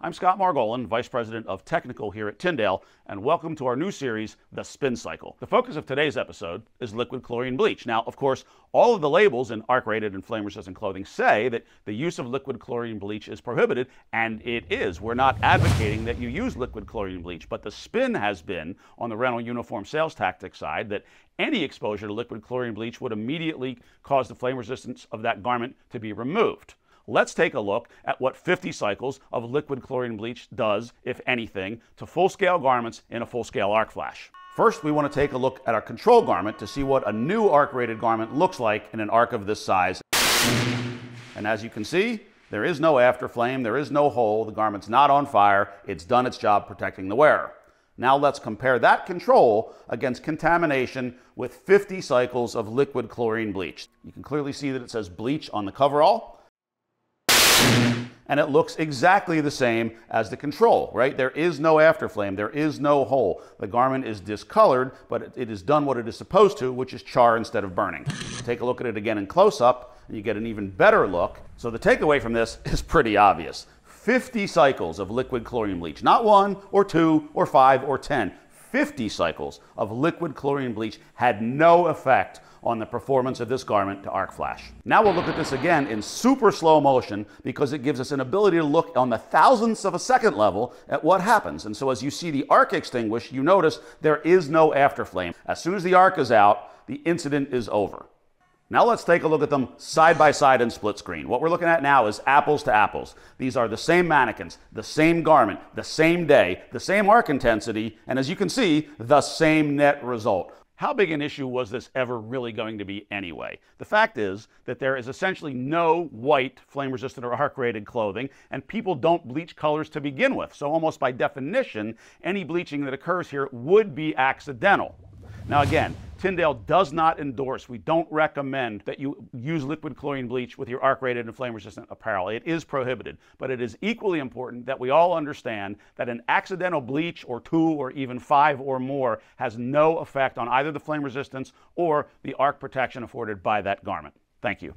I'm Scott Margolin, Vice President of Technical here at Tyndale, and welcome to our new series, The Spin Cycle. The focus of today's episode is liquid chlorine bleach. Now, of course, all of the labels in arc-rated and flame-resistant clothing say that the use of liquid chlorine bleach is prohibited, and it is. We're not advocating that you use liquid chlorine bleach, but the spin has been, on the rental uniform sales tactic side, that any exposure to liquid chlorine bleach would immediately cause the flame resistance of that garment to be removed. Let's take a look at what 50 cycles of liquid chlorine bleach does, if anything, to full-scale garments in a full-scale arc flash. First, we want to take a look at our control garment to see what a new arc-rated garment looks like in an arc of this size. And as you can see, there is no afterflame, there is no hole, the garment's not on fire, it's done its job protecting the wearer. Now let's compare that control against contamination with 50 cycles of liquid chlorine bleach. You can clearly see that it says bleach on the coverall, and it looks exactly the same as the control, right? There is no afterflame, there is no hole. The garment is discolored, but it has done what it is supposed to, which is char instead of burning. Take a look at it again in close-up, and you get an even better look. So the takeaway from this is pretty obvious. 50 cycles of liquid chlorine bleach, not 1 or 2 or 5 or 10. 50 cycles of liquid chlorine bleach had no effect on the performance of this garment to arc flash. Now we'll look at this again in super slow motion because it gives us an ability to look on the thousandths of a second level at what happens. And so as you see the arc extinguish, you notice there is no afterflame. As soon as the arc is out, the incident is over. Now let's take a look at them side by side in split screen. What we're looking at now is apples to apples. These are the same mannequins, the same garment, the same day, the same arc intensity, and as you can see, the same net result. How big an issue was this ever really going to be anyway? The fact is that there is essentially no white flame-resistant or arc-rated clothing, and people don't bleach colors to begin with. So almost by definition, any bleaching that occurs here would be accidental. Now again, Tyndale does not endorse, we don't recommend that you use liquid chlorine bleach with your arc-rated and flame-resistant apparel. It is prohibited, but it is equally important that we all understand that an accidental bleach or 2 or even 5 or more has no effect on either the flame resistance or the arc protection afforded by that garment. Thank you.